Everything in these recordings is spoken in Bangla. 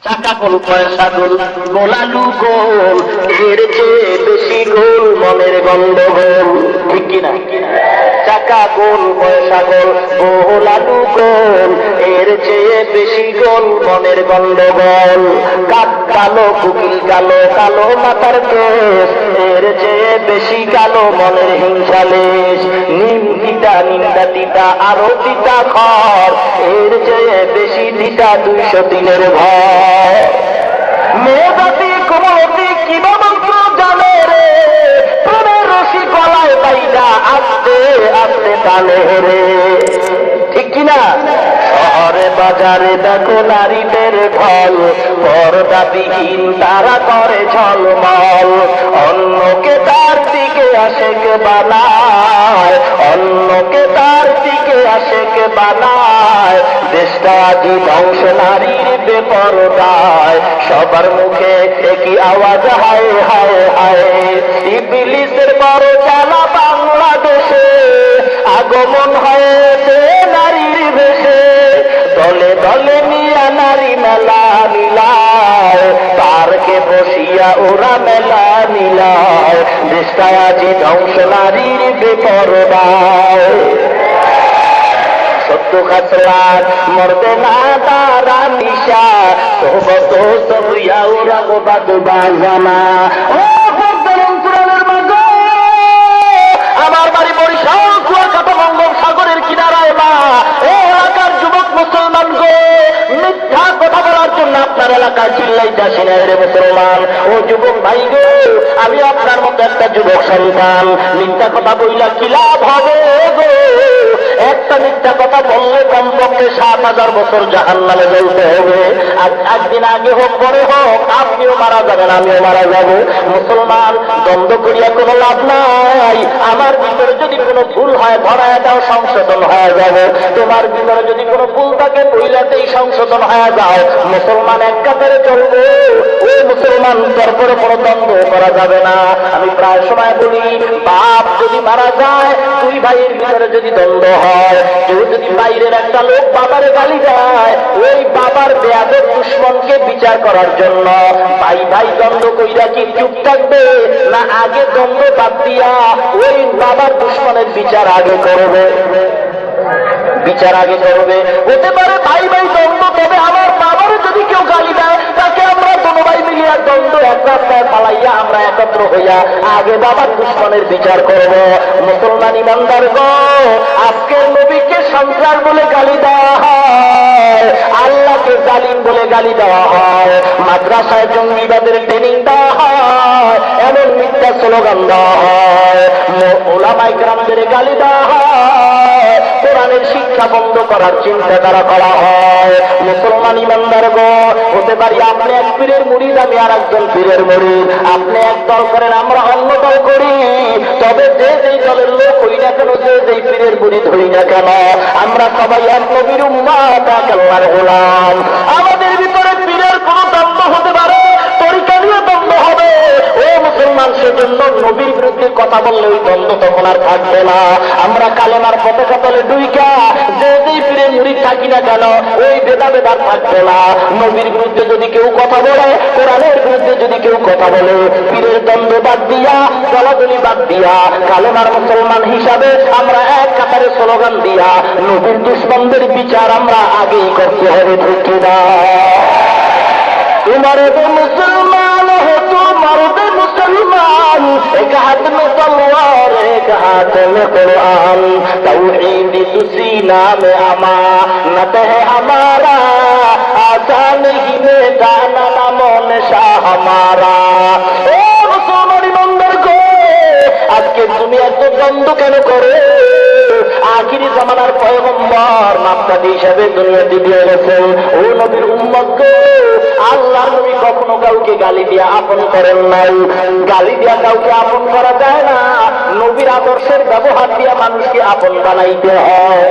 চাকা গোল পয়সা গোল গোলালু গোল, এর চেয়ে বেশি গোল মনের গন্ডগোল। ঠিক কিনা? চাকা গোল পয়সা গোল গোলালু গোল, এর চেয়ে বেশি গোল মনের গন্ডগোল। কাক কালো কুকিল কালো কালো মাথার কেশ, এর চেয়ে বেশি কালো মনের হিংসালেশ। নিম তিতা নিন্দা তিতা আরো তিতা খড়, এর চেয়ে বেশি তিতা 200 দিনের ভর। মেধাতি কোমলতি কিবা মন্ত্র জানে রে, প্রেমের রশি গলায় বাইরা আস্তে আস্তে টানে রে। ঠিক কিনা? শহরে বাজারে দেখো নারীদের ঢল, পর্দাবিহীন তারা করে ঝলমল। অন্যকে তার দিকে আশেক বানায়, অন্যকে তার দিকে আশেক বানায়। দেশটা আজ ধ্বংস নারীর বেপরদায়, সবার মুখে একই আওয়াজ হায় হায় হায়। ইবলিসের বড় চালা বাংলাদেশে, আগমন হয়েছে নারীর বেশে। দলে দলে মিয়া নারী মেলা মিলায়, পার্কে বসিয়া ওরা মেলা মিলায়। দেশটা আজ ধ্বংস নারীর বেপরদায়। সত্য খাসলাত মরতে না তারা নিশা, সোহবত সবরিয়া ওরা গোবাদ বাজানা। ও পর্দার কুরানের মাঝে আমার বাড়ি বরিশাল কুয়াকাটা বঙ্গোপসাগরের কিনারায় মা। ও এলাকার যুবক মুসলমান গো, মিথ্যা কথা বলার জন্য আপনার এলাকায় চিল্লাইতে আসি না রে মুসলমান। ও যুবক ভাই গো, আমি আপনার মতো একটা যুবক সন্তান, মিথ্যা কথা বইলা কি লাভ হবে গো? একটা মিথ্যা কথা বললে কমপক্ষে 7,000 বছর জাহান্নামে জ্বলতে হবে। একদিন আগে হোক পরে হোক আপনিও মারা যাবেন, আমিও মারা যাব। মুসলমান, দ্বন্দ্ব করিয়া কোনো লাভ নাই। আমার ভিতরে যদি কোনো ভুল হয় ধরায় দাও, সংশোধন হয়ে যাবে। তোমার ভিতরে যদি কোনো ভুল থাকে বইলাতেই সংশোধন হয়ে যাও। মুসলমান এক কাতারে চলবে। ওই মুসলমান তারপরে কোনো দ্বন্দ্ব করা যাবে না। আমি প্রায় সময় বলি, বাপ যদি মারা যায়, 2 ভাইয়ের ভিতরে যদি দ্বন্দ্ব হয়, কেউ যদি বাইরের একটা লোক বাবারে গালি দেয়, ওই বাবার বেয়াদব দুশ্মনকে বিচার করার জন্য ভাই ভাই দ্বন্দ্ব কইরা কি চুপ থাকবে, না আগে দ্বন্দ্ব বাদ দিয়া ওই বাবার দুশ্মনের বিচার আগে করবে? বিচার আগে করবে। হতে পারে ভাই ভাই দ্বন্দ্ব, তবে আমার বাবারও যদি কেউ গালি দেয়, তাকে আমরা দোনো ভাই মিলিয়া দ্বন্দ্ব এক রাস্তায় পালাইয়া আমরা একত্র হইয়া আগে বাবার দুশ্মনের বিচার করব। মুসলমান ইমানদার গো, আজকের নবীকে সন্ত্রাস বলে গালি দেওয়া হয়, আল্লাহকে জালিম বলে গালি দেওয়া হয়, মাদ্রাসায় জঙ্গিবাদের ট্রেনিং দেওয়া হয়, এমন মিথ্যা স্লোগান দেওয়া হয়, ওলামায়ে কেরামদের গালি দেওয়া হয়, কোরআনের শিক্ষা বন্ধ করার চিন্তা তারা করা হয়। মুসলমান ইমানদার গো, হতে পারি আপনি এক পীরের মুরিদ, আমি আর একজন পীরের মুরিদ। আপনি এক দল করেন, আমরা অন্য দল করি, তবে যে যেই দলের লোক হই না কেন, যে যেই পীরের মুরিদ হই না কেন, আমরা সবাই এক নবীর উম্মত, এক আল্লাহর গোলাম। আমাদের ভিতরে পীরের কোনো দ্বন্দ্ব হতে পারে, তরিকা নিয়ে দ্বন্দ্ব হবে। ও মুসলমান, সেজন্য নবীর বিরুদ্ধে কথা বললে ওই দ্বন্দ্ব তখন আর থাকবে না। আমরা কালেমার পতাকা তলে ডুইকা যে যেই পীরের মুরিদ থাকি না কেন, ওই ভেদাভেদ আর থাকবে না। নবীর বিরুদ্ধে যদি কেউ কথা বলে, কোরআনের বিরুদ্ধে যদি কেউ কথা বলে, পীরের দ্বন্দ্ব বাদ দিয়া, দলাদলি বাদ দিয়া, কালেমার মুসলমান হিসাবে আমরা এক কাতারে স্লোগান দিয়া নবীর দুশ্মনদের বিচার আমরা আগেই করতে হবে। ঠিক না? तुम्हारे तो मुसलमान हो, तुम्हारे तो मुसलमान, एक हाथ में तलवार एक हाथ में कुरान, तौहीद सीना में अमानत है हमारा, आसान ही में जाना नामो नशा हमारा। ओ मुसलमान इमानदार को, আজকে তুমি এত দ্বন্দ্ব কেন করে? আখিরি জামানার পয়গম্বর মাপকাঠি হিসাবে দুনিয়াতে দিয়ে গেছেন। ও নবীর উম্মত, আল্লাহ নবী কখনো কাউকে গালি দিয়ে আপন করেন নাই। গালি দিয়া কাউকে আপন করা যায় না, নবীর আদর্শের ব্যবহার দিয়ে মানুষকে আপন বানাইতে হয়।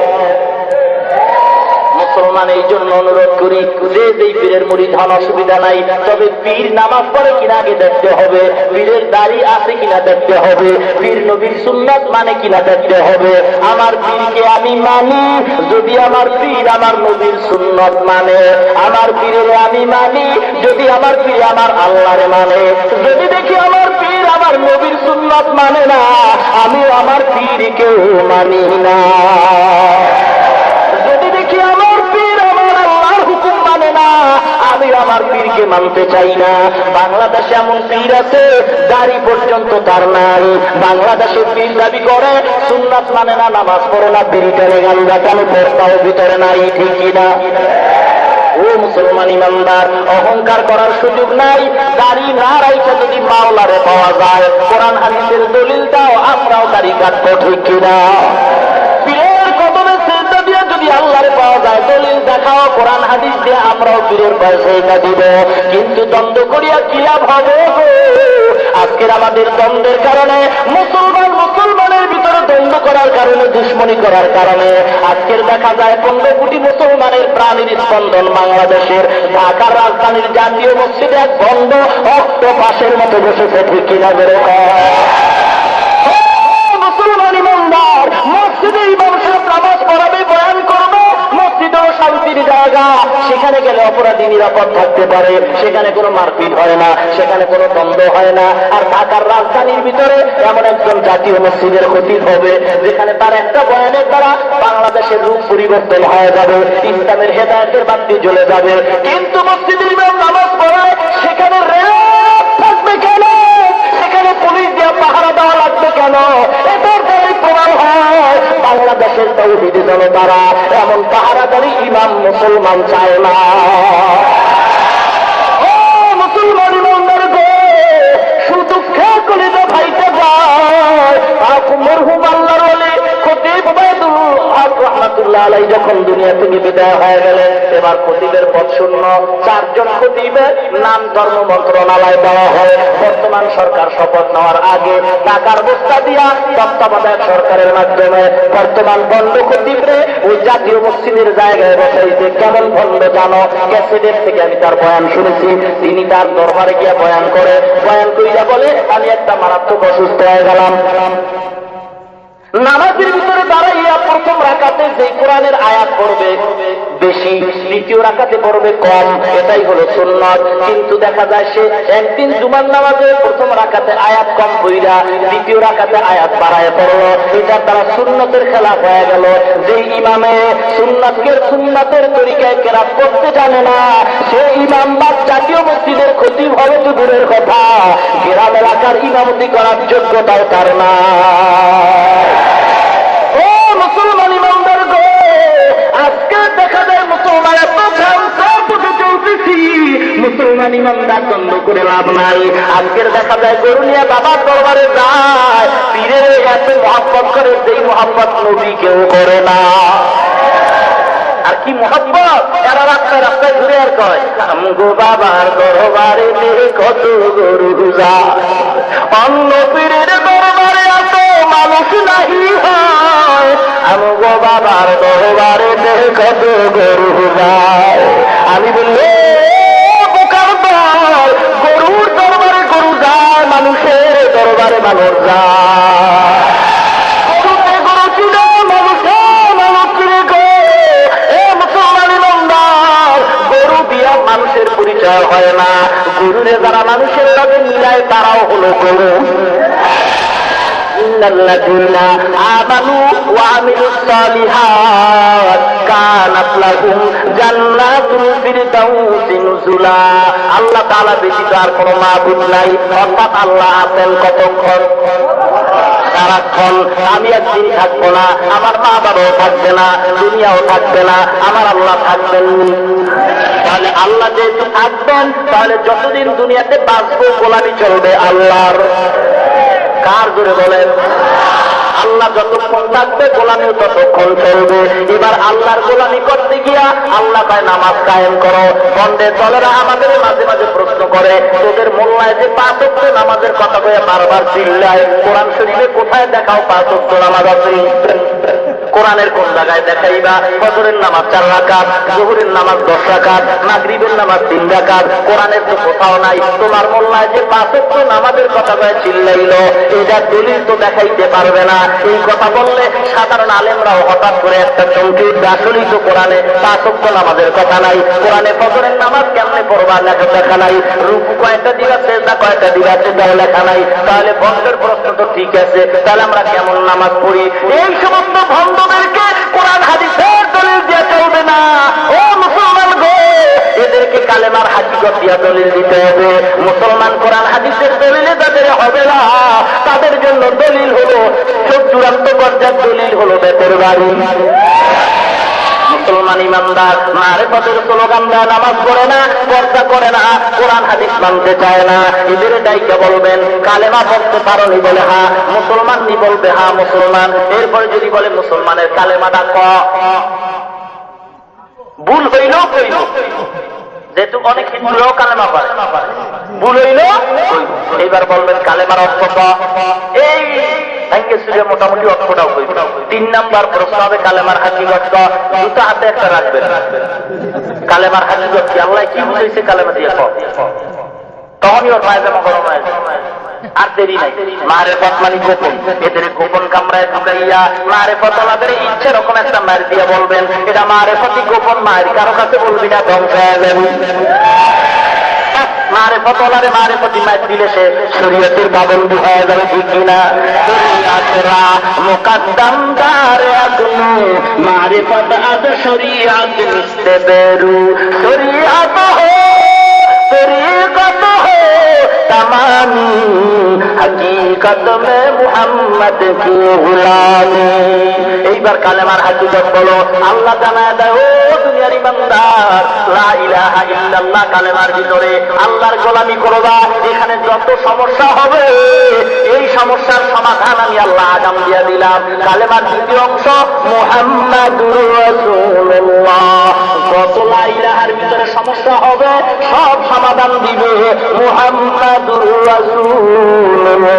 মুসলমান এই জন্য অনুরোধ করি, যে যেই পীরের মুরিদ হন অসুবিধা নাই, তবে পীর নামাজ পড়ে কিনা আগে দেখতে হবে, পীরের দাড়ি আছে কিনা দেখতে হবে, পীর নবীর সুন্নাত মানে কিনা দেখতে হবে। আমার পীরকে আমি মানি যদি আমার পীর আমার নবীর সুন্নাত মানে, আমার পীরের আমি মানি যদি আমার পীর আমার আল্লাহরে মানে, যদি দেখি আমার পীর আমার নবীর সুন্নাত মানে না, আমি আমার পীরকেও মানি না। যদি দেখি আমার পীর আমার আল্লাহর হুকুম মানে না, আমি আমার পীরকে মানতে চাই না। বাংলাদেশে এমন পীর আছে দাড়ি পর্যন্ত তার নাই। বাংলাদেশে পীর দাবি করে সুন্নাত মানে না, নামাজ পড়ে না, বিড়ি টানে, গান্দা টানে, পর্দাও ভিতরে নাই, ঠিক কিনা? ও মুসলমান ইমানদার, অহংকার করার সুযোগ নাই। দাড়ি না রাইখা যদি মাওলারে পাওয়া যায়, কোরআন হাদিসের দলিল দাও, আমরাও দাড়ি কাটবো, ঠিক কিনা? পীরের কদমে সেজদা দিয়ে যদি আল্লাহরে পাওয়া যায়, দলিল দেখাও, কোরআন হাদিস দিয়ে আমরাও পীরের পায়ে সেজদা দিব। কিন্তু দ্বন্দ্ব করিয়া কি লাভ হবে গো? আজকের আমাদের দ্বন্দ্বের কারণে মুসলমানের ভিতরে দ্বন্দ্ব করার কারণে, দুশ্মনী করার কারণে আজকের দেখা যায় 15 কোটি মুসলমানের প্রাণীর স্পন্দন বাংলাদেশের ঢাকার রাজধানীর জাতীয় মসজিদে এক বন্ধ অক্টোপাসের মতো বসেছে, ঠিক কিনা? বেরো মুসলমান ইমানদার, মসজিদে ইমাম সাহেব নামাজ পড়াবে, বয়ান করবে, মসজিদেও শান্তির জায়গা। সেখানে গেলে অপরাধী নিরাপদ থাকতে পারে, সেখানে কোনো মারপিট হয় না, সেখানে কোনো দ্বন্দ্ব হয় না। আর ঢাকার রাজধানীর ভিতরে এমন একজন জাতীয় মসজিদের খতিব হবে যেখানে তার একটা বয়ানের দ্বারা বাংলাদেশের রূপ পরিবর্তন হয়ে যাবে, ইসলামের হেদায়েতের বাতি জ্বলে যাবে। কিন্তু মসজিদের ইমাম নামাজ পড়ায়, সেখানে রেল থাকবে কেন? সেখানে পুলিশ দিয়ে পাহারা দেওয়া লাগবে কেন? এটার দ্বারাই প্রমাণ হয় বাংলাদেশের তৌহিদি জনতারা এমন পাহারাদারি ইমাম মুসলমান চায় না। ও মুসলমান ইমানদার গো, শুধু খেয়ে কলিজা ভাইতে যায়। মরহুম আল্লাহর ওলি খতিব ওবায়দুল হক রাহমাতুল্লাহ আলাইহি যখন দুনিয়া থেকে বিদায় হয়ে গেলেন, এবার খতিবের পদ শূন্য। 4 জন খতিবের নাম ধর্ম মন্ত্রণালয় দেওয়া হয়। বর্তমান সরকার শপথ নেওয়ার আগে টাকার বস্তা দিয়া তত্ত্বাবধায়ক সরকারের মাধ্যমে বর্তমান বন্ধ খতিবরে ওই জাতীয় মসজিদের জায়গায় বসাইছে। কেমন বন্ধ জানো? ক্যাসেটের থেকে আমি তার বয়ান শুনেছি। তিনি তার দরবারে গিয়া বয়ান করে, বয়ান করিয়া বলে, আমি একটা মারাত্মক অসুস্থ হয়ে গেলাম। নামাজের ভিতরে দাঁড়াইয়া প্রথম রাকাতে যে কোরআনের আয়াত পড়বে বেশি, দ্বিতীয় রাকাতে পড়বে কম, এটাই হলো সুন্নাত। কিন্তু দেখা যায় সে একদিন জুমার নামাজে প্রথম রাকাতে আয়াত কম কইরা দ্বিতীয় রাকাতে আয়াত বাড়ায় পড়ল। এটার দ্বারা সুন্নতের খেলাফ হয়ে গেল। যে ইমামে সুন্নাতের তরিকায় কেরাত করতে জানে না, সে ইমাম বা জাতীয় মসজিদের খতিব হবে তো দূরের কথা, গ্রাম এলাকার ইমামতি করার যোগ্যতাও তার না। ও মুসলমান ইমানদার গো, আজকে দেখা যায় মুসলমান এত চলতেছি, মুসলমান ইমানদার দ্বন্দ্ব করে লাভ নাই। আজকের দেখা যায় গরু নিয়ে বাবার দরবারে যায়, পীরের এত মহব্বত করে, যেই মহব্বত নবী কেউ করে না। আর কি মহব্বত, এরা রাস্তায় রাস্তায় ঘুরে আর কয়, আমগো বাবার দরবারে কত গরু যায়, অন্য পীরের দরবারে এত মানুষ নাহি হয়, আমগো বাবার দরবারে কত গরু যায়। আমি বললে বোকার দল, গরুর দরবারে গরু যায়, মানুষের দরবারে মানুষ যায়। মানুষের পরিচয় হয় না, গরুরে যারা মানুষের লগে মিলায় তারাও হলো গরু। ইন্নাল্লাযীনা আমানু ওয়া আমিলুস সালিহাত কানাত লাহুম জান্নাতুল ফিরদাউসি নুজুলা। আল্লাহ তাআলা ব্যতীত আর কোনো মাবুদ নাই, অর্থাৎ আল্লাহ আছেন কতক্ষণ? সারাক্ষণ। আমি একদিন থাকবো না, আমার মা বাবাও থাকবে না, দুনিয়াও থাকবে না, আমার আল্লাহ থাকবেন। তাহলে আল্লাহ যেহেতু থাকবেন, তাহলে যতদিন দুনিয়াতে বাঁচবো গোলামি চলবে আল্লাহর। কার জোরে বলেন? আল্লাহ যতক্ষণ থাকবে গোলামিও ততক্ষণ চলবে। এবার আল্লাহর গোলামি করতে গিয়া আল্লাহ তাই নামাজ কায়েম করো। বন্দের দলেরা আমাদের মাঝে মাঝে প্রশ্ন করে, তোদের মোল্লায় যে 5 ওয়াক্ত নামাজের কথা কয়ে বারবার চিল্লায়, কোরআন শরীফে কোথায় দেখাও 5 ওয়াক্ত নামাজ আছে? কোরআনের কোন জায়গায় দেখাইবা ফজরের নামাজ 4 রাকাত, যোহরের নামাজ 10 রাকাত, মাগরিবের নামাজ 3 রাকাত? কোরআনের তো কোথাও নাই। তোমার মোল্লায় যে 5 ওয়াক্ত নামাজের কথা কয়ে চিল্লাইলো, এটা দলিল তো দেখাইতে পারবে না। এই কথা বললে সাধারণ আলেমরাও হঠাৎ করে একটা চমকে উঠবে, আসলেই তো কোরআনে 5 ওয়াক্ত নামাজের কথা নাই। কোরআনে ফজরের নামাজ কেমনে পড়বা লেখা নাই, রুকু কয়টা দিবা, সেজদা কয়টা দিবা সেটাও লেখা নাই। তাহলে ভক্তের প্রশ্ন তো ঠিক আছে, তাহলে আমরা কেমন নামাজ পড়ি? এই সমস্ত ভণ্ডদেরকে কোরআন হাদিসের দলিল দিয়ে চলবে না। ও মুসলমান গো, এদেরকে কালেমার হাকিকত দিয়া দলিল দিতে হবে। মুসলমান কোরআন হাদিসের দলিলে যাদের হবে না, তাদের জন্য দলিল হলো চূড়ান্ত পর্যায়ের দলিল হলো বেতের বাড়ি। মুসলমান ইমানদার মারিফতের স্লোগান দেয়, নামাজ পড়ে না, পর্দা করে না, কোরআন হাদিস মানতে চায় না। এদের ডাইকে বলবেন কালেমা পড়তে পারো নি? বলে হ্যাঁ। মুসলমান নি? বলবে হ্যাঁ মুসলমান। এরপরে যদি বলে মুসলমানের কালেমাটা ক, ভুল হইল কইল, যেহেতু অনেক হিন্দুরাও কালেমা পারে, ভুল হইল এইবার বলবেন কালেমার অর্থ ক। এই মোটামুটি অর্থটাও কইব। 3 নাম্বার প্রশ্ন হবে কালেমার হাকিকত ক। দুটো হাতে একটা রাখবেন। কালেমার হাকিকত কি? আল্লাহ কি বুঝাইছে কালেমা দিয়ে ক? তখনই ওর পায়জামা গরম হয়ে যায়। আর দেরি নাই। মারেফত মানে গোপন। এদের গোপন কামরায় ঢুকাইয়া মারেফত ওলাদের ইচ্ছে রকম একটা মার দিয়ে বলবেন এটা মারেফতি গোপন মার, কারো কাছে বলবি না, ধ্বংস হয়ে যাবে। মারেফত ওলারে মারেফতি মার দিলে সে শরীয়তের পাবন্দি হয়ে যাবে, ঠিক কিনা? শরীয়তরা মুকদ্দম দারে আকুনু মারেফত আদ শরীয়ত নিস্তে বেরু শরীয়ত হো তরিকত হো तमामी हकीकत में मुहम्मद की गुलामी। এইবার কালেমার হাকিকত বলো। আল্লাহ জানায় দেয়, ও দুনিয়ার ইমানদার, লা ইলাহা ইল্লাল্লাহ কালেমার ভিতরে আল্লাহর গোলামি করবা। এখানে যত সমস্যা হবে এই সমস্যার সমাধান আমি আল্লাহ আগাম দিয়ে দিলাম। কালেমার দ্বিতীয় অংশ মুহাম্মাদুর রাসূলুল্লাহ। যত লা ইলাহার ভিতরে সমস্যা হবে সব সমাধান দিবে মুহাম্মাদুর রাসূলুল্লাহ।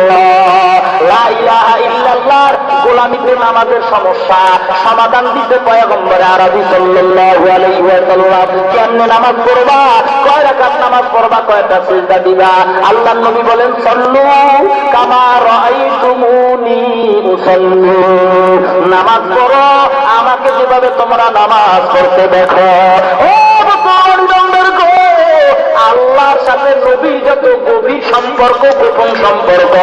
লা ইলাহা ইল্লাল্লাহর গোলামিতে নামাজের সমস্যা সমাধান দিতে পয়গম্বর আরবি সাল্লাল্লাহু আলাইহি ওয়াসাল্লাম। কেমনে নামাজ পড়বা, কয় রাকাত নামাজ পড়বা, কয়টা সিজদা দিবা? আল্লাহর নবী বলেন সাল্লু কামা রাআইতুমুনি উসাল্লি। নামাজ পড়ো আমাকে যেভাবে তোমরা নামাজ পড়তে দেখো। ও আল্লাহর সাথে নবীর যত গভীর সম্পর্ক, গোপন সম্পর্ক,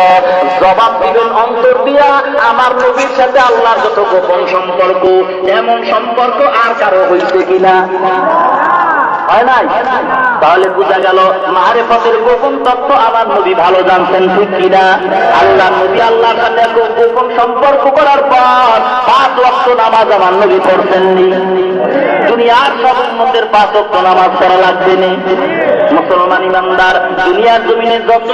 জবাব দিবেন অন্তর দিয়া। আমার নবীর সাথে আল্লাহর যত গোপন সম্পর্ক, এমন সম্পর্ক আর কারো হইছে কিনা? হয় নাই? তাহলে বোঝা গেল মারিফতের গোপন তত্ত্ব আমার নবী ভালো জানতেন, ঠিক কিনা? আল্লাহ নবী আল্লাহর সাথে গোপন সম্পর্ক করার পর 5 ওয়াক্ত নামাজ আমার নবী পড়তেননি। দুনিয়ার সব উম্মতের 5 ওয়াক্ত নামাজ পড়া লাগবে না। মুসলমান ইমানদার দুনিয়ার জমিনে যত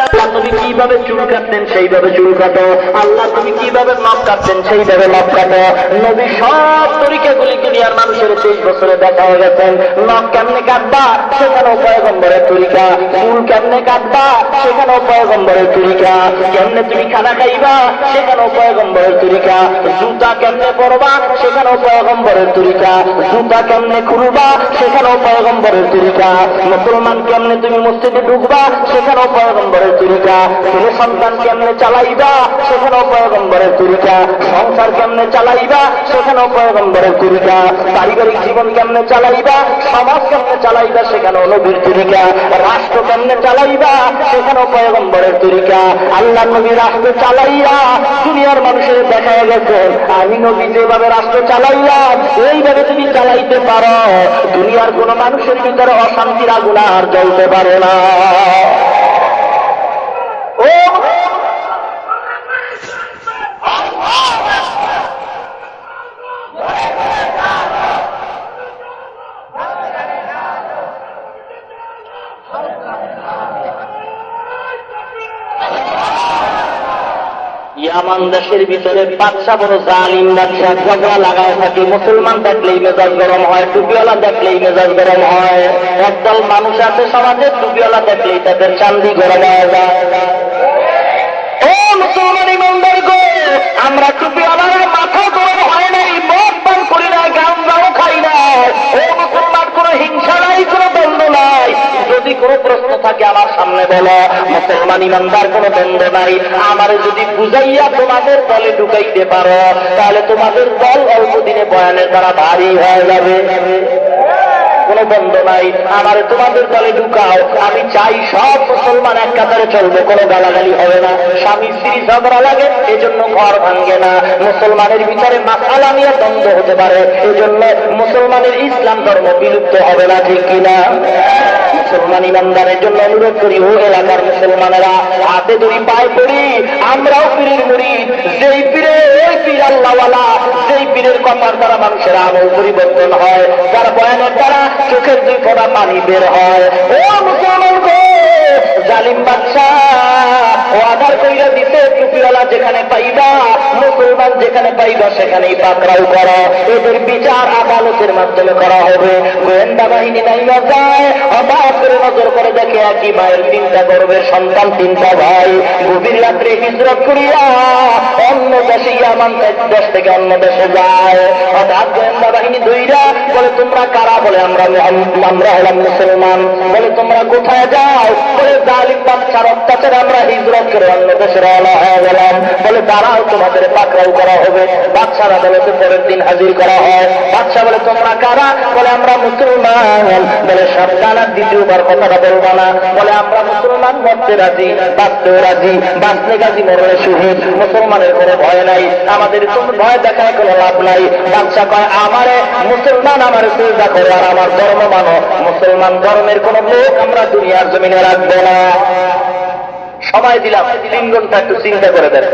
আল্লাহ নবী কিভাবে চুল কাটতেন সেইভাবে চুল কাটো, আল্লাহ নবী কিভাবে নখ কাটতেন সেইভাবে নখ কাটো। নবী সব তরিকাগুলি দুনিয়ার মানুষের 23 বছরে দেখা হয়ে গেছেন। নখ কেমনে কাটবা সেখানেও পয়গম্বরের তরিকা, চুল কেমনে কাটবা সেখানেও পয়গম্বরের তরিকা, কেমনে তুমি খানা খাইবা সেখানেও পয়গম্বরের তরিকা, জুতা কেমনে পরবা সেখানেও পয়গম্বরের তরিকা, জুতা কেমনে খুলবা সেখানেও পয়গম্বরের তরিকা, মুসলমান কেমনে তুমি মসজিদে ঢুকবা সেখানেও পয়গম্বরের তরিকা, ছেলে সন্তান কেমনে চালাইবা সেখানেও পয়গম্বরের তরিকা, সংসার কেমনে চালাইবা সেখানেও পয়গম্বরের তরিকা, পারিবারিক জীবন কেমনে চালাইবা, সমাজ কেমনে চালাইবা সেখানেও নবীর তরিকা, রাষ্ট্র কেমনে চালাইবা সেখানেও পয়গম্বরের তরিকা। আল্লাহ নবী রাষ্ট্র চালাইয়া দুনিয়ার মানুষের দেখা গেছে আমি নবী যেভাবে রাষ্ট্র চালাইলাম এইভাবে তুমি চালাইতে পারো, দুনিয়ার কোন মানুষের ভিতরে অশান্তির আগুন আর জ্বলতে পারে না। ইয়ামান দেশের ভিতরে বাদশা বড় জালিম বাদশা, ঝগড়া লাগায় থাকে। মুসলমান দেখলেই মেজাজ গরম হয়, টুপিওয়ালা দেখলেই মেজাজ গরম হয়। একদল মানুষ আছে সমাজে টুপিওয়ালা দেখলেই তাদের চান্দি গরম হয়ে যায়। ও মুসলমান ইমানদার গো, আমরা টুপিওয়ালার মাথা গরম হয় নাই, মদ পান করি না, গাঁজাও খাই না। ও মুসলমান, কোন হিংসা নাই, কোন দ্বন্দ্ব নাই। যদি কোনো প্রশ্ন থাকে আমার সামনে বলো। মুসলমান ইমানদার কোন দ্বন্দ্ব নাই। আমারে যদি বুঝাইয়া তোমাদের দলে ঢুকাইতে পারো, তাহলে তোমাদের দল অল্প দিনে বয়ানের দ্বারা ভারী হয়ে যাবে। কোনো বন্ধ নাই, আমার তোমাদের দলে ঢুকাও। আমি চাই সব মুসলমান এক কাতারে চলবে, কোনো গালাগালি হবে না। স্বামী স্ত্রী ঝগড়া লাগে, এজন্য ঘর ভাঙ্গে না। মুসলমানের ভিতরে মাসালা নিয়ে দ্বন্দ্ব হতে পারে, এজন্য মুসলমানের ইসলাম ধর্ম বিলুপ্ত হবে না, ঠিক কিনা? মুসলমান ইমানদারের জন্য অনুরোধ করি, ও এলাকার মুসলমানেরা, হাতে ধরি পায়ে পড়ি, আমরাও পীরের মুরিদ। যেই পীরে ওই পীর আল্লাহওয়ালা, যেই পীরের কথার দ্বারা মানুষের আমল পরিবর্তন হয়, যার বয়ানের দ্বারা চোখের দুই ফোঁটা পানি বের হয়। ও মুসলমান গো, জালিম বাদশা অর্ডার কইরা দিতে, টুপিওয়ালা যেখানে পাইবা, মুসলমান যেখানে পাইবা সেখানেই পাকড়াও করো। এদের বিচার আদালতের মাধ্যমে করা হবে। গোয়েন্দা বাহিনী নাইবা যায়, হঠাৎ করে নজর করে দেখে একই মায়ের তিনটা গর্ভের সন্তান, তিনটা ভাই গভীর রাত্রে হিজরত করিয়া অন্য দেশে, ইয়ামান দেশ থেকে অন্য দেশে যায়। হঠাৎ গোয়েন্দা বাহিনী ধইরা বলে, তোমরা কারা? বলে, আমরা হলাম মুসলমান। বলে, তোমরা কোথায় যাও? বলে, জালিম বাদশার অত্যাচারে আমরা হিজরত করে অন্য দেশে রওনা হয়ে গেলাম। বলে, দাঁড়াও, তোমাদের পাকড়াও করা হবে। বাদশার আদালতে পরের দিন হাজির করা হয়। বাদশা বলে, তোমরা কারা? বলে, আমরা মুসলমান। বলে, সাবধান, দ্বিতীয়বার কথাটা বলবা না। বলে, আমরা মুসলমান, মরতে রাজি, বাঁচতেও রাজি, বাঁচলে গাজী, মরণে শহীদ। মুসলমানের কোনো ভয় নাই, আমাদের কোনো ভয় দেখায় কোনো লাভ নাই। বাদশা কয়, আমারে মুসলমান আমার চিন্তা করো আর আমার ধর্ম মানো। মুসলমান ধর্মের কোন লোক আমরা দুনিয়ার জমিনে রাখবো না। সময় দিলাম 3 ঘন্টা, একটু চিন্তা করে দেন।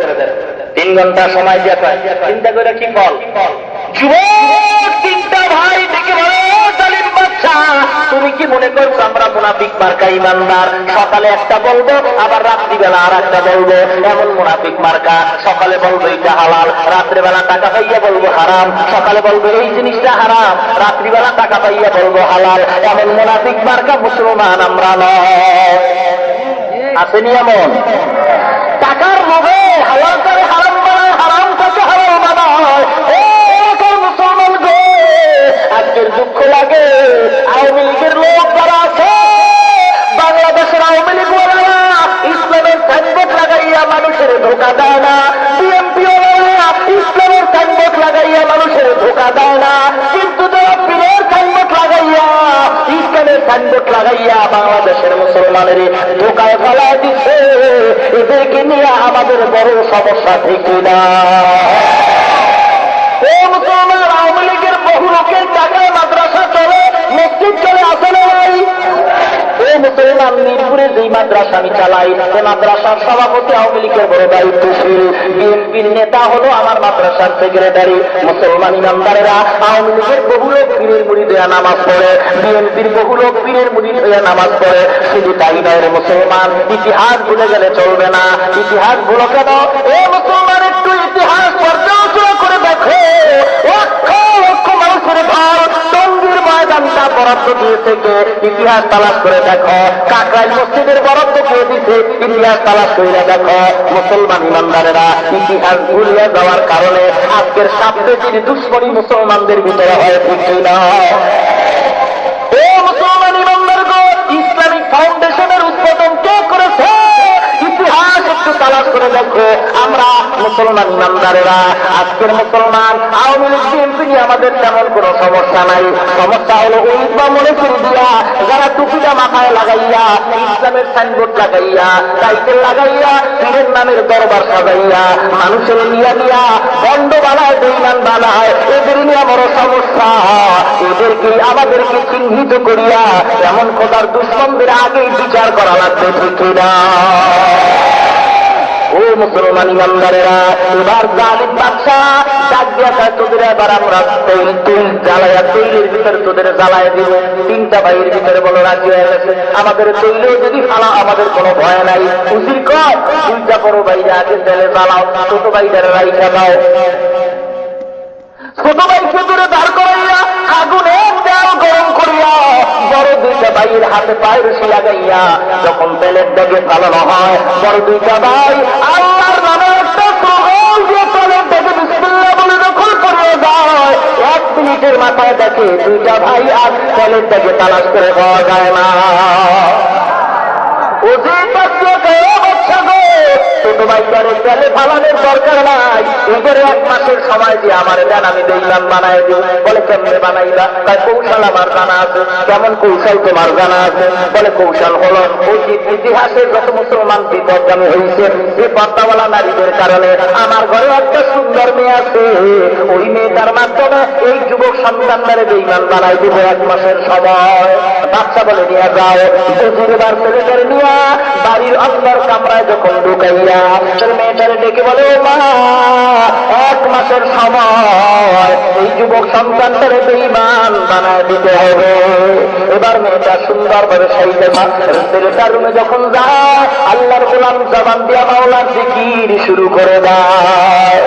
3 ঘন্টা সময় দিয়ে চিন্তা করে কি ফল? যুবক তিনটা ভাই দেখে বলে, জালিম বাদশা, তুমি কি মনে করছো আমরা মুনাফিক মার্কা ইমানদার? সকালে একটা বলবো, আবার রাত্রিবেলা আর একটা বলবো। এমন মুনাফিক মার্কা, সকালে বলবো এটা হালাল, রাত্রিবেলা টাকা পাইয়া বলবো হারাম। সকালে বলবো এই জিনিসটা হারাম, রাত্রিবেলা টাকা পাইয়া বলবো হালাল। এমন মুনাফিক মার্কা মুসলমান আমরা নয়। আসেনি এমন? টাকার লোভে হালাল করে হারাম বানায়, হারাম থেকে হালাল বানায়। মুসলমান গো, আজকের দুঃখ লাগে, আওয়ামী লীগের লোক যারা আছে, বাংলাদেশের আওয়ামী লীগ ওয়ালারা ইসলামের সাইনবোর্ড লাগাইয়া মানুষের ধোকা দেয় না। বিএনপি ওয়ালারা ইসলামের সাইনবোর্ড লাগাইয়া মানুষের ধোকা দেয় না। কিন্তু যারা পীরের সাইনবোর্ড লাগাইয়া, ইসলামের সাইনবোর্ড লাগাইয়া বাংলাদেশের মুসলমানের ধোকায় ফেলায় দিচ্ছে, এদেরকে নিয়ে আমাদের বড় সমস্যা, ঠিক না? ও মুসলমান, আওয়ামী লীগের বহু লোকের টাকায় মাদ্রাসা চলে, মসজিদ চলে, আসে না ভাই? ও মুসলমান, মিরপুরে যেই মাদ্রাসা আমি চালাই, সে মাদ্রাসার সভাপতি আওয়ামী লীগের বড় দায়িত্বশীল। বিএনপির নেতা হলো আমার মাদ্রাসার সেক্রেটারি। মুসলমান ইমানদারেরা, আওয়ামী লীগের বহু লোক পীরের মুরিদ হয়ে নামাজ পড়ে, বিএনপির বহু লোক পীরের মুরিদ হয়ে নামাজ পড়ে। শুধু তাই নয় রে মুসলমান, ইতিহাস ভুলে গেলে চলবে না। ইতিহাস ভুলো কেন? ও মুসলমান, একটু ইতিহাস পর্যালোচনা করে দেখো। লক্ষ লক্ষ মানুষের ভাই টঙ্গীর ময়দানটা বরাদ্দ দিয়েছে কে? ইতিহাস তালাশ করে দেখো। কাকরাইল মসজিদের বরাদ্দ কে দিছে? ইতিহাস তালাশ করে দেখো। মুসলমান ইমানদারেরা, ইতিহাস ভুলিয়ে যাওয়ার কারণে আজকের সাবজেক্টের দুশ্মনী মুসলমানদের ভিতরে হয়, ঠিক না? ও মুসলমান ইমানদার গো, ইসলামিক ফাউন্ডেশনের উদ্বোধন কে করেছে? ইতিহাস একটু তালাশ করে দেখো। আমরা মুসলমান ইমানদারেরা, আজকের মুসলমান আওয়ামী লীগ বিএনপি নিয়ে আমাদের তেমন কোনো সমস্যা নাই। সমস্যা হলো ওই মনে করে দিয়া, যারা টুপিটা মাথায় লাগাইয়া, ইসলামের সাইনবোর্ড লাগাইয়া, টাইটেল লাগাইয়া, পীরের নামের দরবার সাজাইয়া, মানুষের নিয়া নিয়া বন্ধ বানায়, বেঈমান বানায়, এদের নিয়ে বড় সমস্যা। এদেরকে আমাদেরকে চিহ্নিত করিয়া এমন খোদার দুশ্মনদের আগেই বিচার করা লাগবে, ঠিক না? ও মুসলমান ইমানদারেরা, এবার জালিম বাদশা ডাক দিয়া কয়, তোদের এবার আমরা তুই জ্বালাইয়া, তৈলের ভিতরে তোদের জ্বালায় দিব। তিনটা ভাইয়ের ভিতরে বলো রাজি হয়ে গেছে, আমাদের তৈলেও যদি ফালা, আমাদের কোনো ভয় নাই। উজির কয়, দুইটা বড় ভাইরা আগে তেলে জ্বালাও, ছোট ভাইটারে রাইখা দাও। ছোট ভাইকে দূরে দাঁড় করাইয়া আগুনে তেল গরম করিয়া বড় দুইটা ভাইয়ের হাতে পায়ের রশি লাগাইয়া যখন তেলের দাগে ফালানো হয়, বড় দুইটা ভাই আল্লাহর নামে যায়, 1 মিনিটের মাথায় দেখে দুইটা ভাই আর ছেলের থেকে তালাশ করে পাওয়া যায় না। ছোট ভাইটারে তেলে ফালানোর দরকার নাই, এবারে 1 মাসের সময় দিয়ে আমার দেন, আমি দেখলাম বানাই দিই। বলে কেমনে বানাইলা? তাই কৌশল আমার জানা আছে। কেমন কৌশল তোমার জানা আছে? বলে কৌশল হলো ওই ইতিহাসে যত মুসলমান বিপদগামী হয়েছে এই পর্দাওয়ালা নারীদের কারণে। আমার ঘরে একটা সুন্দর মেয়ে আছে, ওই মেয়েটার মাধ্যমে এই যুবক সন্তানদারে বেঈমান বানাই দিব 1 মাসের সময়। বাচ্চা বলে নিয়ে যাও, বুঝিরবার ছেলেদের নিয়ে বাড়ির অন্দর কামরায় যখন ঢুকাইয়া মেয়েটারে ডেকে বলে, মা 1 মাসের সময় এই যুবক সন্তানটারে বেঈমান বানায় দিতে হবে। এবার মেয়েটা সুন্দরভাবে সাইতে ছেলেটার রুমে যখন যায়, আল্লাহর গোলাম জবান দিয়া মাওলার জিকির শুরু করে দেয়।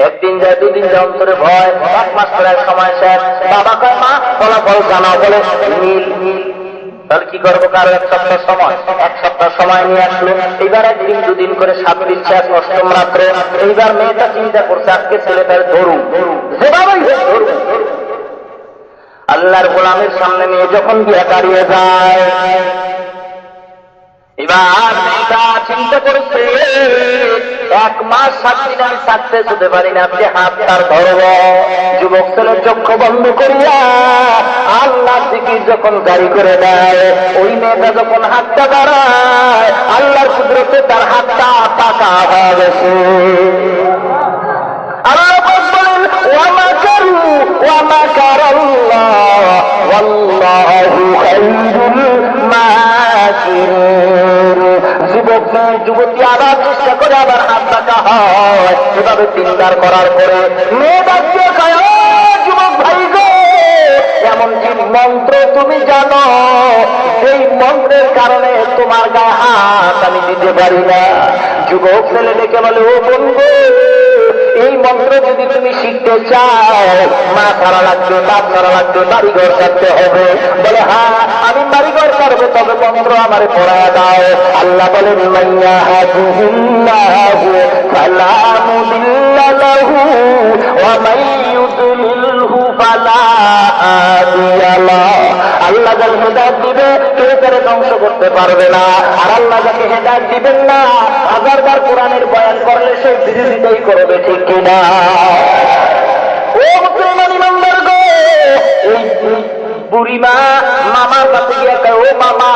একদিন যায়, 2 দিন যায়, অন্তরে ভয়, 1 মাস প্রায় সময় শেষ। বাবা কয়, মা ফলাফল জানাও। বলে নীল। তাহলে কি করবো? কারো 1 সপ্তাহ সময়, 1 সপ্তাহ সময় নিয়ে আসলো। এইবার 1 দিন 2 দিন করে 7 দিন শেষ, 8ম রাত্রে। এইবার মেয়েটা চিন্তা করছে আজকে ছেলেটার ধরুন, যেভাবেই ধরুন। আল্লাহর গোলামের সামনে মেয়ে যখন গিয়ে দাঁড়িয়ে যায়, এবার মেয়েটা চিন্তা করছে 1 মাস 7 দিন আমি সাকসেস হতে পারি না, আপনি হাত তার ধরব। যুবক ছেলের চক্ষু বন্ধ করিয়া আল্লাহ জিকির যখন জারি করে দেয়, ওই মেয়েটা যখন হাতটা বাড়ায়, আল্লাহর কুদরতে তার হাতটা পাকা হয়ে গেছে। আল্লাহ বলেন, ওয়া মাকারু ওয়া মাকারাল্লাহ ওয়াল্লাহু খায়রুল মাকিরিন। যুবক যুবতী আবার চেষ্টা করে, আবার হাত পাকা হয়। এভাবে 3বার করার পরে মেয়ে বাচ্চা খায়, যুবক ভাই গো, এমন কি মন্ত্র তুমি জানো এই মন্ত্রের কারণে তোমার গায়ে হাত আমি দিতে পারি না? যুবক ছেলে ডেকে বলে, ও বন্ধু, এই মন্ত্র যদি তুমি শিখতে চাও, মা ছাড়া লাগবে, বাপ ছাড়া লাগবে, বাড়িঘর থাকতে হবে। বলে, হ্যাঁ আমি বাড়িঘর করবো, তবে মন্ত্র আমারে পড়ায় দাও। আল্লাহ বলেন, মাইয়া হাদিহিল্লাহু ফালা মুদিল্লা লাহু ওয়া মাইয়ুদলিলহু ফালা হাদিয়া লাহু। আল্লাহ যাকে হেদায়েত দিবে কেউ তারে ধ্বংস করতে পারবে না, আর আল্লাহ যাকে হেদায়েত দিবেন না, 1000বার কোরআনের বয়ান করলে সে বিরোধিতাই করবে, ঠিক কিনা? ও মুসলমান ইমানদার গো, এই বুড়িমা মামার কাছে গিয়ে কয়, ও মামা,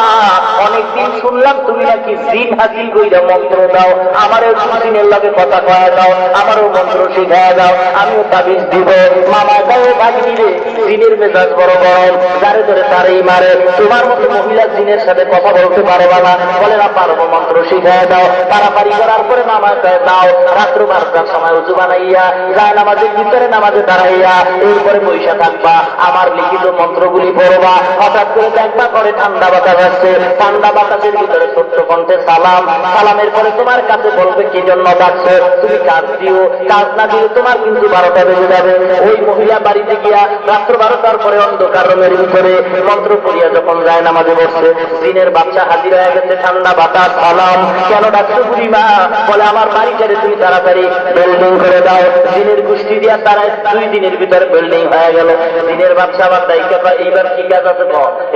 অনেকদিন শুনলাম তুমি নাকি জিন হাসিল কইরা মন্ত্র দাও, আমারও জিনের লাগে কথা কয়া দাও, আমারও মন্ত্র শিখায়া দাও, আমিও তাবিজ দিব। মামা কয়, ভাগিনি রে, জিনের মেজাজ বড় গরম, যারে ধরে তারেই মারে, তোমার মতো মহিলা জিনের সাথে কথা বলতে পারবা না। বলে, না পারবো, মন্ত্র শিখায়া দাও। পারাপারি করার পরে মামা কয়, দাও। রাত্র 12টার সময় উজু বানাইয়া যায় নামাজের ভিতরে নামাজে দাঁড়াইয়া এরপরে পয়সা থাকবা, আমার লিখিত মন্ত্রগুলি পড়বা। হঠাৎ করে দেখবা করে ঠান্ডা বাতাস আসছে, ঠান্ডা বাতাসের ভিতরে ছোট্ট কণ্ঠে সালাম, সালামের পরে তোমার কাছে বলবে কি জন্য ডাকছো, তুমি কাজ দিও, কাজ না দিও তোমার কিন্তু 12টা বেজে যাবে। ওই মহিলা বাড়িতে গিয়া রাত্র 12টার পরে অন্ধকার রুমের ভিতরে মন্ত্র পড়িয়া যখন যায় নামাজে বসছে, দিনের বাচ্চা হাজির হয়ে গেছে, ঠান্ডা বাতাস, সালাম। কেন ডাকছো বুড়িমা? বলে, আমার বাড়িটারে তুমি তাড়াতাড়ি বিল্ডিং করে দাও। দিনের গোষ্ঠী দিয়া তারা 2 দিনের ভিতরে বিল্ডিং হয়ে গেল। দিনের বাচ্চা আবার দায়িত্ব, এইবার কি কাজ আছে?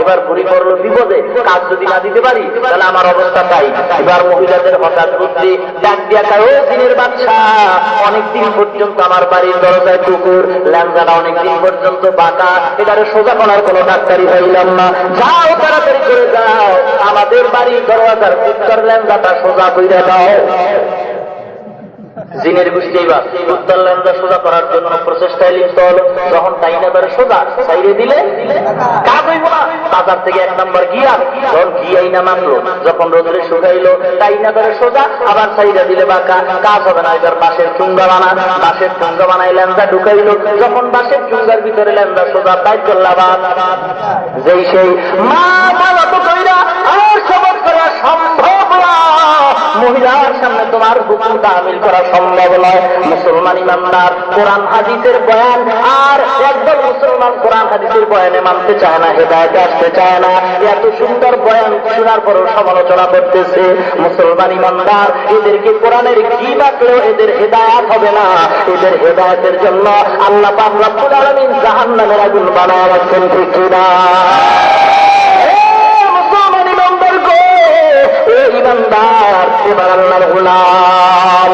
এবার বুড়ি পড়লো বিপদে, কাজ যদি না দিতে পারি তাহলে আমার অবস্থা তাই। এবার মহিলাদের হঠাৎ বুদ্ধি, ডাক দিয়া কয়, ও দিনের বাচ্চা, অনেকদিন পর্যন্ত আমার বাড়ির দরজায় কুকুর, ল্যাংজাটা অনেকদিন পর্যন্ত বাঁকা, এটারে সোজা করার কোনো ডাক্তারি হইলাম না, যাও তাড়াতাড়ি করে যাও, আমাদের বাড়ির দরজার উত্তর ল্যাংজাটা সোজা কইরা দাও। জিনের গোষ্ঠী এবার উত্তর ল্যাংজা সোজা করার জন্য প্রচেষ্টায় লিপ্ত হলো। যখন টাইনা ধরে সোজা সাইরে দিলে কাজ হইব না, বাজার থেকে 1 নম্বর গিয়া যখন গিয়াই না মানলো, যখন রোদরে শুকাইলো, টাইনা ধরে সোজা, আবার সাইরা দিলে বাঁকা, কাজ হবে না। এবার বাঁশের চুঙ্গা বানা, বাঁশের চুঙ্গা বানাই ল্যাংজা ঢুকাইলো, যখন বাঁশের চুঙ্গার ভিতরে ল্যাংজা সোজা তাই চললাম, যেই সেই মা বাবা তো কইরা আর সবর করা সম্ভব না, মহিলার সামনে তোমার হুকুম তামিল করা সম্ভব নয়। মুসলমান ইমানদার কোরআন হাদিসের বয়ান আর একদম মুসলমান কোরআন হাদিসের বয়ানে মানতে চায় না, হেদায়েতে আসতে চায় না। এত সুন্দর বয়ান শোনার পরও সমালোচনা করতেছে। মুসলমান ইমানদার এদেরকে কোরআনের কি বাকলেও এদের হেদায়েত হবে না। এদের হেদায়েতের জন্য আল্লাহ পাক রব্বুল আলামিন জাহান্নামের আগুন বানায় রাখছেন, ঠিক না? মুসলমান ইমানদার গো, ইমানদার এবার আল্লাহর গোলাম।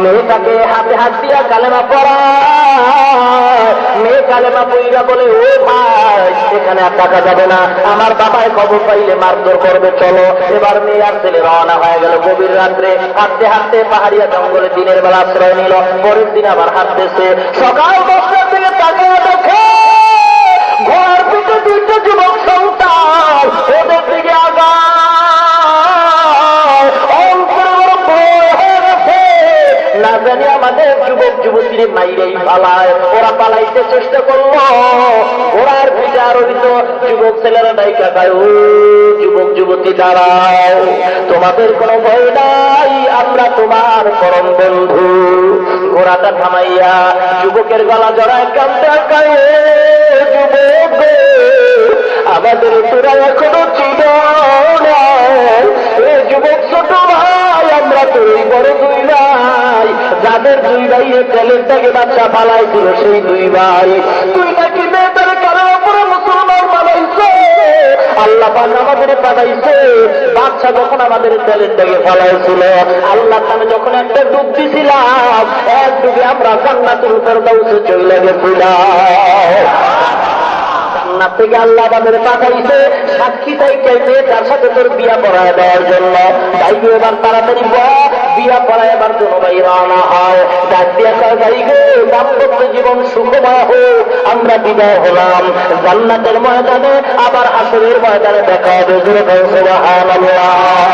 মেয়েটাকে হাতে হাত দিয়া কালেমা পড়ায়, মেয়ে কালেমা পড়িয়া বলে, ও ভাই এখানে আর টাকা যাবে না, আমার বাবায় খবর পাইলে মারধর করবে, চলো। এবার মেয়ে আর ছেলে রওনা হয়ে গেল। গভীর রাত্রে হাঁটতে হাঁটতে পাহাড়িয়া জঙ্গলে দিনের বেলা আশ্রয় নিল। পরের দিন আবার হাঁটতেছে। সকাল 10টার দিকে তাকিয়ে দেখে ঘোড়ার পিঠে 2টা যুবক সন্তান ওদের দিকে আগায়। অন্তর ভয় হয়ে গেছে, না জানি আমাদের যুবক যুবতীর মাইরেই পালায়। ওরা পালাইতে চেষ্টা করলো, ঘোড়ার পিঠে আরোহিত যুবক ছেলেরা ডাইকা গায়, ও যুবক যুবতী দাঁড়াও, তোমাদের কোনো ভয় নাই, আমরা তোমার পরম বন্ধু। ঘোড়াটা থামাইয়া যুবকের গলা জড়ায় কাঁদতে কায়, যুবক আমাদের তোরা এখনো চিন না, এ যুবক ছোট ভাই, আমরা তো এই বড় 2 ভাই, যাদের 2 ভাই এ তেলের থেকে বাচ্চা পালাই ছিল, সেই 2 ভাই। তুই নাকি মেয়েদের কারো উপরে মুসলমান বানাইছে, আল্লাহ পাক আমাদের পাঠাইছে। বাচ্চা যখন আমাদের তেলের থেকে ফেলাইছিল, আল্লাহ নামে যখন একটা ডুব দিছিলাম, এক ডুবে আমরা জান্নাতুল ফেরদাউসে চলে গেছিলাম। জান্নাত থেকে আল্লাহ আমাদের পাঠাইছে সাক্ষী থাইকে মেয়েটার সাথে তোর বিয়া পড়ায় দেওয়ার জন্য। তাই এবার তাড়াতাড়ি বিয়া পড়ায় এবার জন্য ভাই রওনা হয়। ডাক দিয়া কয়, ভাই গো, দাম্পত্য জীবন সুখময় হোক, আমরা বিদায় হলাম। জান্নাতের ময়দানে আবার হাসরের ময়দানে দেখা হবে। জোরে বল সুবহানাল্লাহ।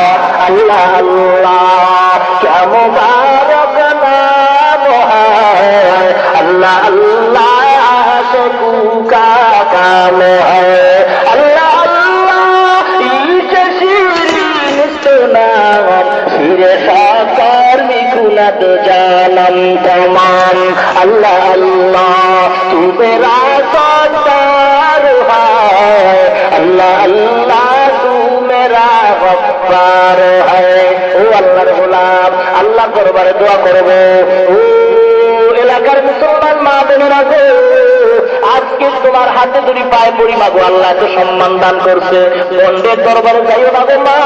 আল্লাহ আল্লাহ ক্যা মুবারক নাম হ্যায়, আল্লাহ আল্লাহ আশিকু কা কাম হ্যায়, আল্লাহ আল্লাহ ইসে শিরিন সুনাম, ফিরে সাকার মিকুনাত জানাম তমাম, আল্লাহ আল্লাহ তু মেরা সত্তার হ্যায়, আল্লাহ আল্লাহ তু মেরা গফফার হ্যায়। ও আল্লাহর গোলাম, আল্লাহ দরবারে দোয়া করবে। ও এলাকার মুসলমান মা বোনেরা গো, আজকে তোমার হাতে ধরি পায়ে পড়ি মাগো, আল্লাহ এত সম্মান দান করছে। বন্ডের দরবারে যাইও না গো মা,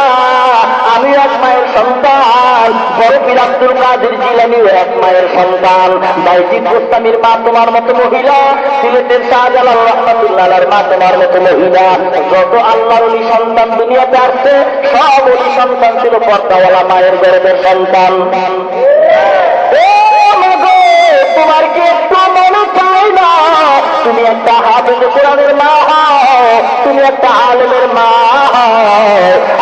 আমি এক মায়ের সন্তান, বড় পীর আব্দুল কাদের জিলানীও এক মায়ের সন্তান, বাইজিদ গোস্তামির মা তোমার মতো মহিলা, সিলেটের শাহজালাল রহমাতুল্লাহ আলাইহির মা তোমার মতো মহিলা। যত আল্লাহর ওলি সন্তান দুনিয়াতে আসছে, সব ওলি সন্তান ছিল পর্দাওয়ালা মায়ের গর্ভের সন্তান। তোমার কি একটু মনে চাই না তুমি একটা হাফেজ কোরআনের মা হও, তুমি একটা আলেমের মা হও?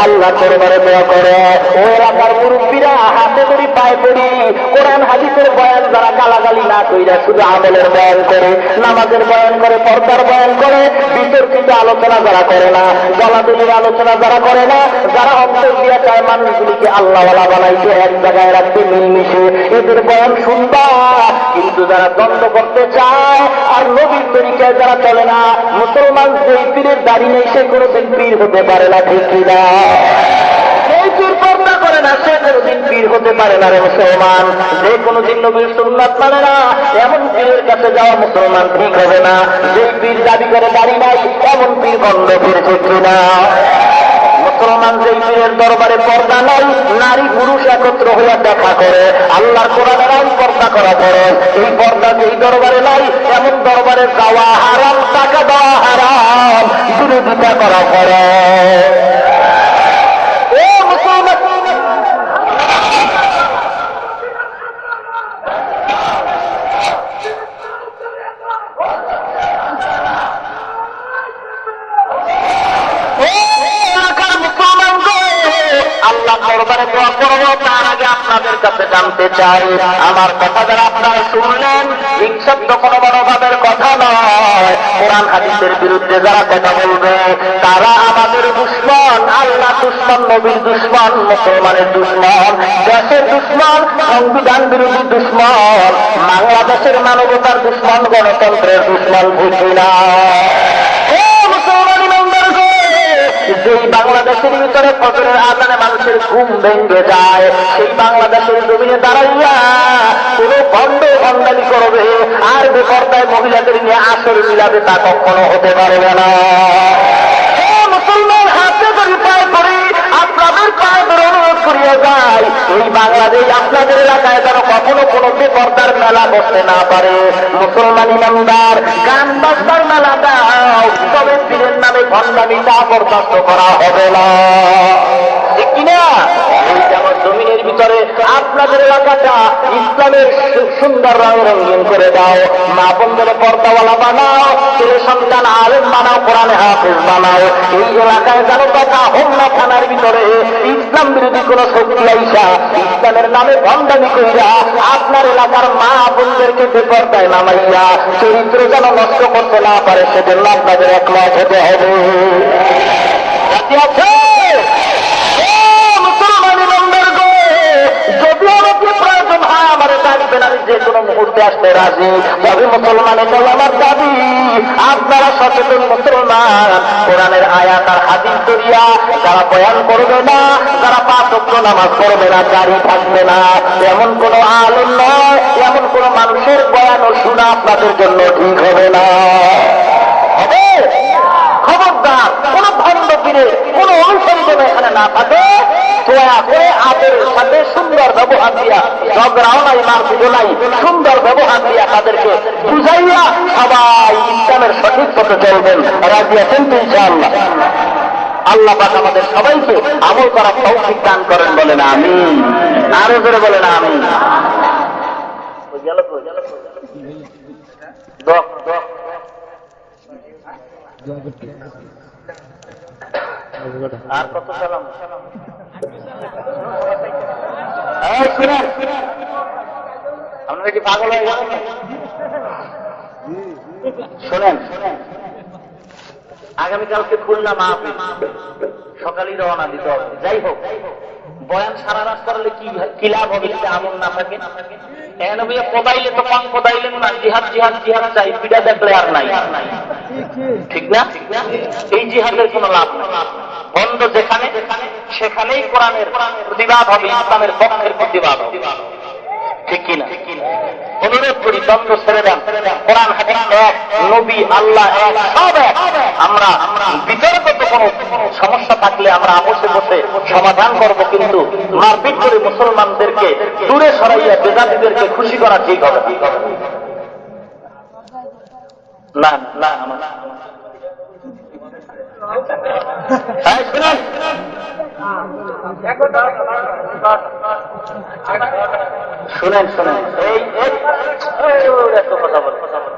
আল্লাহ দরবারে দোয়া করে। ও এলাকার মুরব্বীরা হাতে ধরি পায়ে পড়ি, কোরআন হাদিসের বয়ান যারা গালাগালি না কইরা শুধু আমলের বয়ান করে, নামাজের বয়ান করে, পর্দার বয়ান করে, বিতর্কিত আলোচনা যারা করে না, দলাদলির আলোচনা যারা করে না, যারা অন্তর দিয়া চায় মানুষগুলিকে আল্লাহওয়ালা বানাইতে, এক জায়গায় রাখতে, মিলমিশে, এদের বয়ান শুনবা। কিন্তু যারা দ্বন্দ্ব করতে চায় আর নবীর তরিকায় যারা চলে না, মুসলমান যেই পীরের দাড়ি নেই সে কোনোদিন পীর হতে পারে না, ঠিক কিনা? সেই পীর পর্দা করে না সে কোনোদিন পীর হতে পারে না রে মুসলমান। যে কোনোদিন নবীর সুন্নাত মানে না, এমন পীরের কাছে যাওয়া মুসলমান ঠিক হবে না। যেই পীর দাবি করে দাড়ি নাই, এমন পীর বন্ধ পীর, ঠিক কিনা? মুসলমান যেই পীরের দরবারে পর্দা নাই, নারী পুরুষ একত্র হইয়া দেখা করে, আল্লাহর কোরআনের আইন পর্দা করা করে, এই পর্দা যেই দরবারে নাই, এমন দরবারে যাওয়া হারাম, টাকা দেওয়া হারাম, বিরোধিতা করা করে। ও মুসলমান, আল্লাহ দরবারে দোয়া করবো, তার আগে আপনাদের কাছে জানতে চাই, আমার কথা যারা আপনারা শুনলেন, নিঃশব্দ কোনো মনোভাবের কথা নয়। কোরআন হাদিসের বিরুদ্ধে যারা কথা বলবে তারা আমাদের দুশমন, আল্লাহ দুশমন, নবীর দুশমন, মুসলমানের দুশমন, দেশের দুশমন, সংবিধান বিরোধী দুশমন, বাংলাদেশের মানবতার দুশমন, গণতন্ত্রের দুশমন। বুঝি না যেই বাংলাদেশের ভিতরে ফজরের আজানে মানুষের ঘুম ভেঙে যায়, সেই বাংলাদেশের জমিনে দাঁড়াইয়া কোন ভণ্ড ভণ্ডামি করবে আর বেপরদায় মহিলাদের নিয়ে আসর মিলাবে, তা কখনো হতে পারবে না। মুসলমান হাতে করি পায় করি আপনাদের পায়ে ধরে অনুরোধ করিয়া যায়, এই বাংলাদেশ আপনাদের এলাকায় যেন কখনো কোনো বেপরদার মেলা বসতে না পারে। মুসলমান ইমানদার গান বাজনার মেলা দাও, তবে পীরের নামে ভণ্ডামি তা বরদাস্ত করা হবে না, ঠিক কিনা? এই যেমন জমিনের ভিতরে আপনাদের এলাকাটা ইসলামের সুন্দর রঙ রঙিন করে দাও, মা বন্ধুরে পর্দাওয়ালা বানাও, ছেলে সন্তান আলেম বানাও, কোরআনে হাফেজ বানাও। এই এলাকায় যেন কথা হোমনা থানার ভিতরে ইসলাম বিরোধী কোন শক্তি আইসা ইসলামের নামে ভণ্ডামি কইরা আপনার এলাকার মা বোনদেরকে বেপরদায় নামাইয়া চরিত্র যেন নষ্ট করতে না পারে, সেজন্য আপনাদের একমত হতে হবে। রাজি আছে? যদি আমাকে প্রয়োজন হয় আমার ডাকবেন, আমি যে কোনো মুহূর্তে আসতে রাজি। তবে মুসলমানের দল আমার দাবি, আপনারা সচেতন মুসলমান, কোরআনের আয়াত আর হাদিস করিয়া যারা বয়ান করবে না, যারা 5 ওয়াক্ত নামাজ পড়বে না, দাড়ি থাকবে না, এমন কোন আলেম নয়, এমন কোন মানুষের বয়ান ও শোনা আপনাদের জন্য ঠিক হবে না। হবে? খবরদার কোন ভণ্ড পীরে কোন অনুসারী যেন এখানে না থাকে। দয়া করে আদরের সাথে সুন্দর ব্যবহার দিয়া, ঝগড়াও নাই, মারপিটও নাই, সুন্দর ব্যবহার দিয়া তাদেরকে বুঝাইয়া সবাই ইসলামের সঠিক পথে চলবেন। রাজি আছেন তো ইনশাআল্লাহ? আল্লাহ পাক আমাদের সবাইকে আমল করার তৌফিক দান করেন, বলেন আমিন। আরো জোরে বলেন আমিন। আর কত সালাম? আপনারা কি পাগল হয়ে যাবেন? শোনেন, আগামীকালকে খুলনা মাহফিল, সকালেই রওনা দিতে হবে। যাই হোক, বয়ান সারা রাত করলে কি লাভ হবে যদি আমল না থাকে? পদাইলে তো পান পদাইলেন না, জিহাদ জিহাদ জিহাদ চাই, পিঠা দেখলে আর নাই, ঠিক না? এই জিহাদের কোন লাভ নেই। বন্ধ যেখানে সেখানেই কোরআনের প্রতিবাদ হবে, ইসলামের পক্ষের প্রতিবাদ হবে, ঠিক কিনা? অনুরোধ করি দ্বন্দ্ব ছেড়ে দেন, কোরআন হাদিস এক, নবী আল্লাহ এক, সব এক। আমরা বিতর্কত কোন সমস্যা থাকলে আমরা আপসে বসে সমাধান করব, কিন্তু মারপিট করে মুসলমানদেরকে দূরে সরাইয়া বেদাতিদেরকে খুশি করা ঠিক হবে না। না শুনেন শুনেন, এই এত কথা বল, কথা বল।